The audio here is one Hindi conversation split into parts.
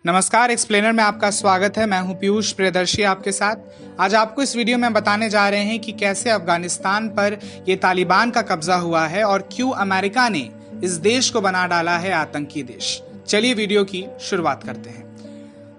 नमस्कार, एक्सप्लेनर में आपका स्वागत है। मैं हूं पीयूष प्रियदर्शी आपके साथ। आज आपको इस वीडियो में बताने जा रहे हैं कि कैसे अफगानिस्तान पर ये तालिबान का कब्जा हुआ है और क्यों अमेरिका ने इस देश को बना डाला है आतंकी देश। चलिए वीडियो की शुरुआत करते हैं।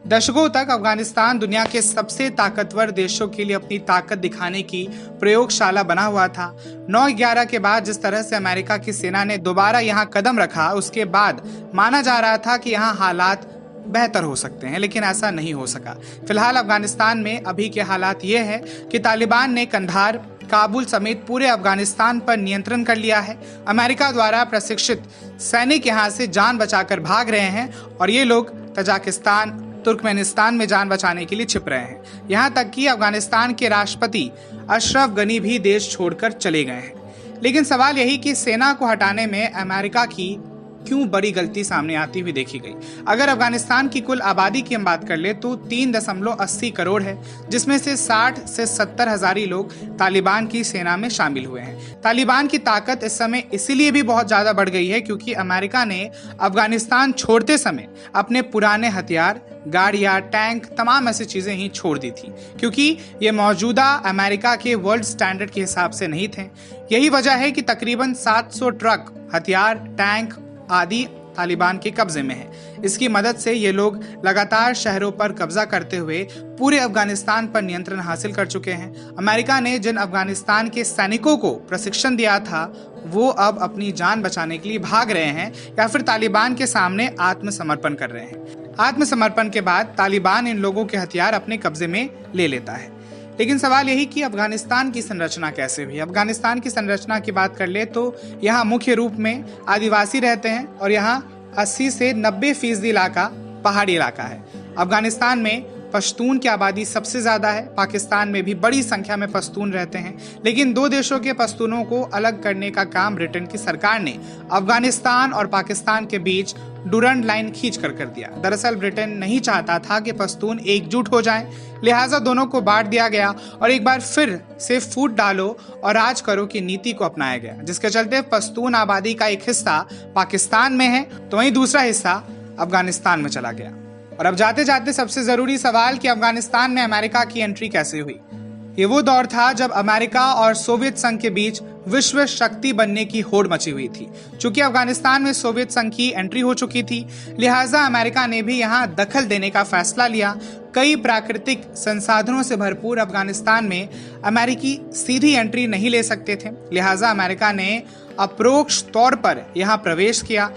दशकों तक अफगानिस्तान दुनिया के सबसे ताकतवर देशों के लिए अपनी ताकत दिखाने की प्रयोगशाला बना हुआ था। 9/11 के बाद जिस तरह से अमेरिका की सेना ने दोबारा यहां कदम रखा, उसके बाद माना जा रहा था कि यहां हालात बेहतर हो सकते हैं, लेकिन ऐसा नहीं हो सका। फिलहाल अफगानिस्तान में अभी के हालात ये है कि तालिबान ने कंधार, काबुल समेत पूरे अफगानिस्तान पर नियंत्रण कर लिया है। अमेरिका द्वारा प्रशिक्षित सैनिक यहां से जान बचाकर भाग रहे हैं और ये लोग तजाकिस्तान, तुर्कमेनिस्तान में जान बचाने के लिए छिप रहे हैं। यहां तक कि अफगानिस्तान के राष्ट्रपति अशरफ गनी भी देश छोड़कर चले गए हैं। लेकिन सवाल यही कि सेना को हटाने में अमेरिका की क्यों बड़ी गलती सामने आती हुई देखी गई। अगर अफगानिस्तान की कुल आबादी की हम बात कर ले तो 3.80 करोड़ है, जिसमें से 60 से 70 हजार ही लोग तालिबान की सेना में शामिल हुए हैं। तालिबान की ताकत इस समय इसीलिए भी बहुत ज्यादा बढ़ गई है क्योंकि अमेरिका ने अफगानिस्तान छोड़ते समय अपने पुराने हथियार, गाड़ियां, टैंक, तमाम ऐसी चीजें ही छोड़ दी थी क्योंकि ये मौजूदा अमेरिका के वर्ल्ड स्टैंडर्ड के हिसाब से नहीं थे। यही वजह है कि तकरीबन 700 ट्रक, हथियार, टैंक आदि तालिबान के कब्जे में है। इसकी मदद से ये लोग लगातार शहरों पर कब्जा करते हुए पूरे अफगानिस्तान पर नियंत्रण हासिल कर चुके हैं। अमेरिका ने जिन अफगानिस्तान के सैनिकों को प्रशिक्षण दिया था, वो अब अपनी जान बचाने के लिए भाग रहे हैं या फिर तालिबान के सामने आत्मसमर्पण कर रहे हैं। आत्मसमर्पण के बाद तालिबान इन लोगों के हथियार अपने कब्जे में ले लेता है। लेकिन सवाल यही कि अफगानिस्तान की संरचना कैसे हुई। अफगानिस्तान की संरचना की बात कर ले तो यहाँ मुख्य रूप में आदिवासी रहते हैं और यहाँ 80 से 90% इलाका पहाड़ी इलाका है। अफगानिस्तान में पश्तून की आबादी सबसे ज्यादा है। पाकिस्तान में भी बड़ी संख्या में पश्तून रहते हैं, लेकिन दो देशों के पश्तूनों को अलग करने का काम ब्रिटेन की सरकार ने अफगानिस्तान और पाकिस्तान के बीच डुरंड लाइन खींच कर दिया। दरअसल ब्रिटेन नहीं चाहता था कि पश्तून एकजुट हो जाएं, लिहाजा दोनों को बांट दिया गया और एक बार फिर से फूट डालो और राज करो की नीति को अपनाया गया, जिसके चलते पश्तून आबादी का एक हिस्सा पाकिस्तान में है तो वहीं दूसरा हिस्सा अफगानिस्तान में चला गया। और अब जाते जाते सबसे जरूरी सवाल कि अफगानिस्तान में अमेरिका की एंट्री कैसे हुई। ये वो दौर था जब अमेरिका और सोवियत संघ के बीच विश्व शक्ति बनने की होड़ मची हुई थी। चूंकि अफगानिस्तान में सोवियत संघ की एंट्री हो चुकी थी, लिहाजा अमेरिका ने भी यहाँ दखल देने का फैसला लिया। कई प्राकृतिक संसाधनों से भरपूर अफगानिस्तान में अमेरिकी सीधी एंट्री नहीं ले सकते थे, लिहाजा अमेरिका ने अप्रोक्ष तौर पर यहाँ प्रवेश किया।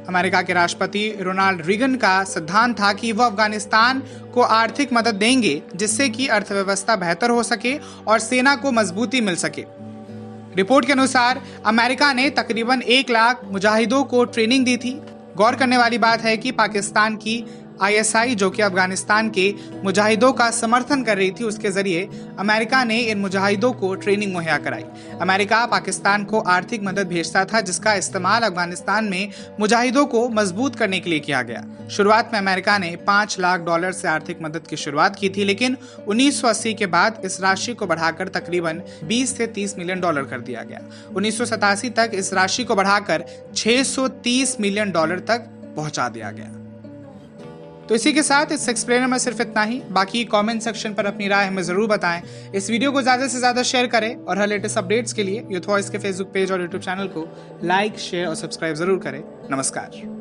अमेरिका के राष्ट्रपति रोनाल्ड रीगन का सिद्धांत था कि वह अफगानिस्तान को आर्थिक मदद देंगे जिससे कि अर्थव्यवस्था बेहतर हो सके और सेना को मजबूती मिल सके। रिपोर्ट के अनुसार अमेरिका ने तकरीबन 1 लाख मुजाहिदों को ट्रेनिंग दी थी। गौर करने वाली बात है कि पाकिस्तान की ISI, जो कि अफगानिस्तान के मुजाहिदों का समर्थन कर रही थी, उसके जरिए अमेरिका ने इन मुजाहिदों को ट्रेनिंग मुहैया कराई। अमेरिका पाकिस्तान को आर्थिक मदद भेजता था जिसका इस्तेमाल अफगानिस्तान में मुजाहिदों को मजबूत करने के लिए किया गया। शुरुआत में अमेरिका ने $5 लाख से आर्थिक मदद की शुरुआत की थी, लेकिन 1980 के बाद इस राशि को बढ़ाकर तकरीबन $20 से $30 मिलियन कर दिया गया। 1987 तक इस राशि को बढ़ाकर $630 मिलियन तक पहुंचा दिया गया। तो इसी के साथ इस एक्सप्लेनर में सिर्फ इतना ही। बाकी कमेंट सेक्शन पर अपनी राय हमें जरूर बताएं। इस वीडियो को ज्यादा से ज्यादा शेयर करें और हर लेटेस्ट अपडेट्स के लिए यूथ वॉइस के फेसबुक पेज और यूट्यूब चैनल को लाइक, शेयर और सब्सक्राइब जरूर करें। नमस्कार।